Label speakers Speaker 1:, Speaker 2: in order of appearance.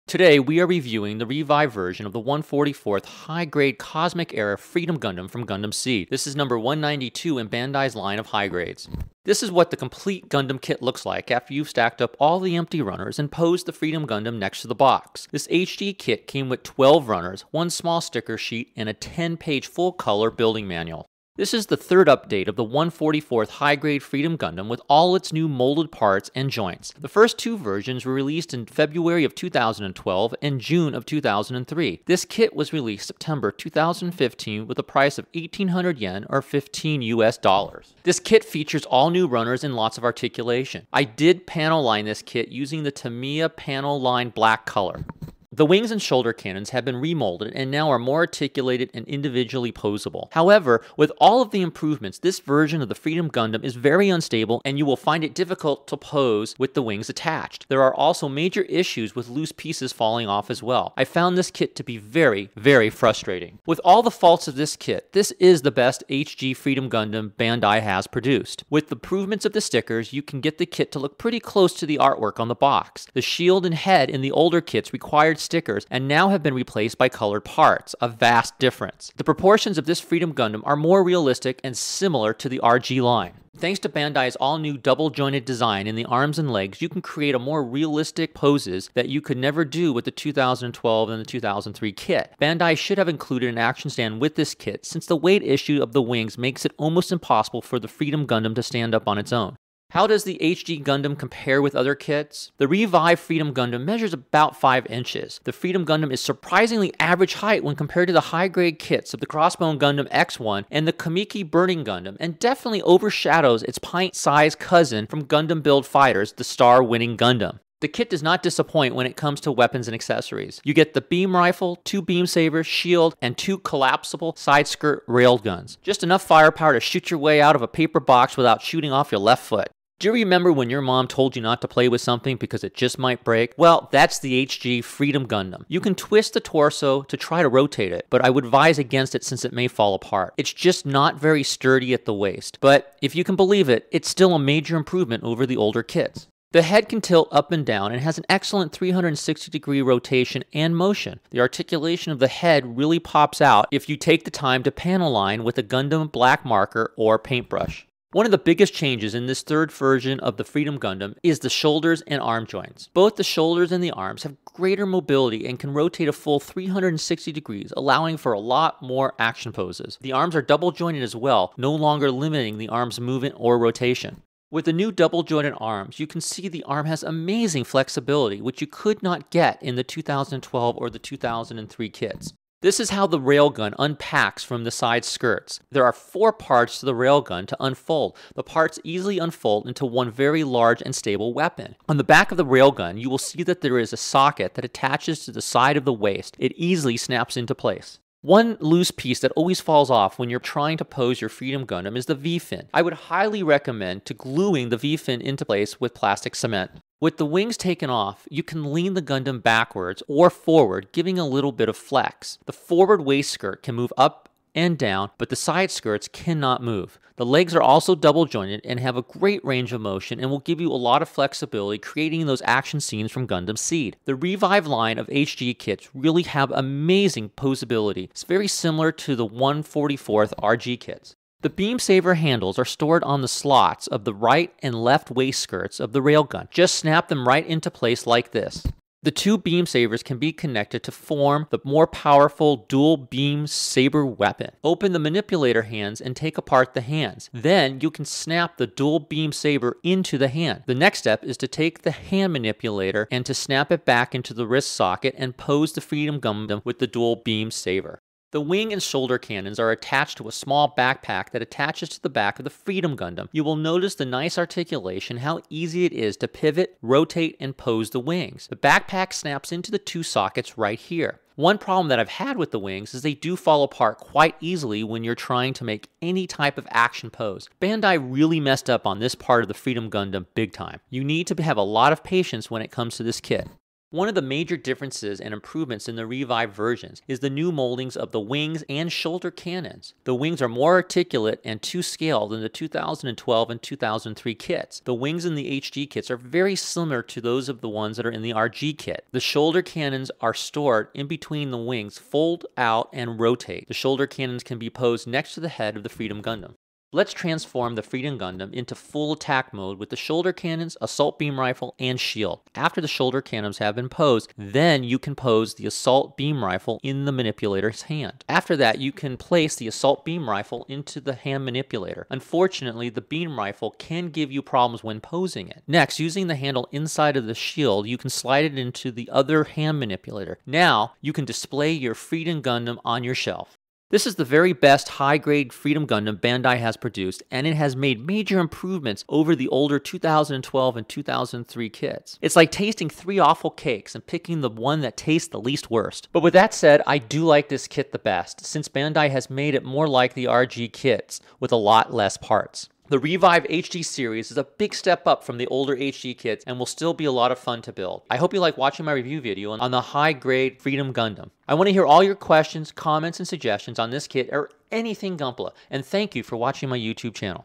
Speaker 1: Today, we are reviewing the revived version of the 144th high-grade Cosmic Era Freedom Gundam from Gundam Seed. This is number 192 in Bandai's line of high grades. This is what the complete Gundam kit looks like after you've stacked up all the empty runners and posed the Freedom Gundam next to the box. This HD kit came with 12 runners, one small sticker sheet, and a 10-page full-color building manual. This is the third update of the 144th high-grade Freedom Gundam with all its new molded parts and joints. The first two versions were released in February of 2012 and June of 2003. This kit was released September 2015 with a price of 1,800 yen or 15 US dollars. This kit features all new runners and lots of articulation. I did panel line this kit using the Tamiya panel line black color. The wings and shoulder cannons have been remolded and now are more articulated and individually posable. However, with all of the improvements, this version of the Freedom Gundam is very unstable and you will find it difficult to pose with the wings attached. There are also major issues with loose pieces falling off as well. I found this kit to be very, very frustrating. With all the faults of this kit, this is the best HG Freedom Gundam Bandai has produced. With the improvements of the stickers, you can get the kit to look pretty close to the artwork on the box. The shield and head in the older kits required stickers and now have been replaced by colored parts, a vast difference. The proportions of this Freedom Gundam are more realistic and similar to the RG line. Thanks to Bandai's all-new double-jointed design in the arms and legs, you can create a more realistic poses that you could never do with the 2012 and the 2003 kit. Bandai should have included an action stand with this kit since the weight issue of the wings makes it almost impossible for the Freedom Gundam to stand up on its own. How does the HD Gundam compare with other kits? The revived Freedom Gundam measures about 5 inches. The Freedom Gundam is surprisingly average height when compared to the high-grade kits of the Crossbone Gundam X1 and the Kamiki Burning Gundam, and definitely overshadows its pint-sized cousin from Gundam Build Fighters, the star-winning Gundam. The kit does not disappoint when it comes to weapons and accessories. You get the beam rifle, 2 beam sabers, shield, and 2 collapsible side skirt railguns. Just enough firepower to shoot your way out of a paper box without shooting off your left foot. Do you remember when your mom told you not to play with something because it just might break? Well, that's the HG Freedom Gundam. You can twist the torso to try to rotate it, but I would advise against it since it may fall apart. It's just not very sturdy at the waist, but if you can believe it, it's still a major improvement over the older kits. The head can tilt up and down and has an excellent 360-degree rotation and motion. The articulation of the head really pops out if you take the time to panel line with a Gundam black marker or paintbrush. One of the biggest changes in this third version of the Freedom Gundam is the shoulders and arm joints. Both the shoulders and the arms have greater mobility and can rotate a full 360 degrees, allowing for a lot more action poses. The arms are double jointed as well, no longer limiting the arm's movement or rotation. With the new double jointed arms, you can see the arm has amazing flexibility, which you could not get in the 2012 or the 2003 kits. This is how the railgun unpacks from the side skirts. There are 4 parts to the railgun to unfold. The parts easily unfold into one very large and stable weapon. On the back of the railgun, you will see that there is a socket that attaches to the side of the waist. It easily snaps into place. One loose piece that always falls off when you're trying to pose your Freedom Gundam is the V-fin. I would highly recommend to gluing the V-fin into place with plastic cement. With the wings taken off, you can lean the Gundam backwards or forward, giving a little bit of flex. The forward waist skirt can move up and down, but the side skirts cannot move. The legs are also double jointed and have a great range of motion and will give you a lot of flexibility, creating those action scenes from Gundam Seed. The revived line of HG kits really have amazing posability. It's very similar to the 144th RG kits. The beam saber handles are stored on the slots of the right and left waist skirts of the railgun. Just snap them right into place like this. The 2 beam sabers can be connected to form the more powerful dual beam saber weapon. Open the manipulator hands and take apart the hands. Then you can snap the dual beam saber into the hand. The next step is to take the hand manipulator and to snap it back into the wrist socket and pose the Freedom Gundam with the dual beam saber. The wing and shoulder cannons are attached to a small backpack that attaches to the back of the Freedom Gundam. You will notice the nice articulation, how easy it is to pivot, rotate, and pose the wings. The backpack snaps into the 2 sockets right here. One problem that I've had with the wings is they do fall apart quite easily when you're trying to make any type of action pose. Bandai really messed up on this part of the Freedom Gundam big time. You need to have a lot of patience when it comes to this kit. One of the major differences and improvements in the Revive versions is the new moldings of the wings and shoulder cannons. The wings are more articulate and to scale than the 2012 and 2003 kits. The wings in the HG kits are very similar to those of the ones that are in the RG kit. The shoulder cannons are stored in between the wings, fold out and rotate. The shoulder cannons can be posed next to the head of the Freedom Gundam. Let's transform the Freedom Gundam into full attack mode with the shoulder cannons, assault beam rifle, and shield. After the shoulder cannons have been posed, then you can pose the assault beam rifle in the manipulator's hand. After that, you can place the assault beam rifle into the hand manipulator. Unfortunately, the beam rifle can give you problems when posing it. Next, using the handle inside of the shield, you can slide it into the other hand manipulator. Now, you can display your Freedom Gundam on your shelf. This is the very best high-grade Freedom Gundam Bandai has produced, and it has made major improvements over the older 2012 and 2003 kits. It's like tasting 3 awful cakes and picking the one that tastes the least worst. But with that said, I do like this kit the best, since Bandai has made it more like the RG kits, with a lot less parts. The Revive HD series is a big step up from the older HD kits and will still be a lot of fun to build. I hope you like watching my review video on the high-grade Freedom Gundam. I want to hear all your questions, comments, and suggestions on this kit or anything Gunpla, and thank you for watching my YouTube channel.